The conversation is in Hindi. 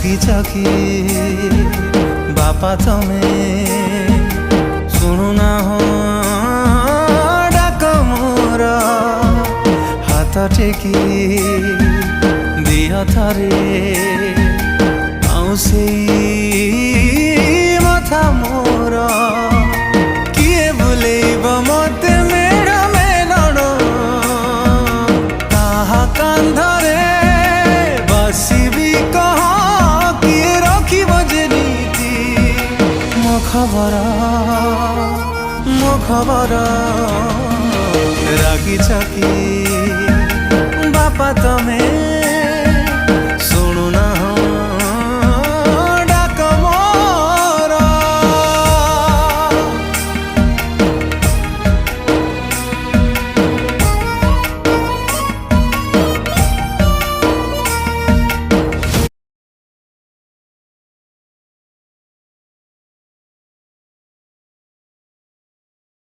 रागिछ कि बापा तमे शुणुना हो डाक मोर हाथ टेकी दिह थरे मथा मोर किए बुलेब मते मेड़ मेलण ताहा कांधरे बसबी कह किए रखिब जे नीति मो खबर रागिछ कि बापा तमे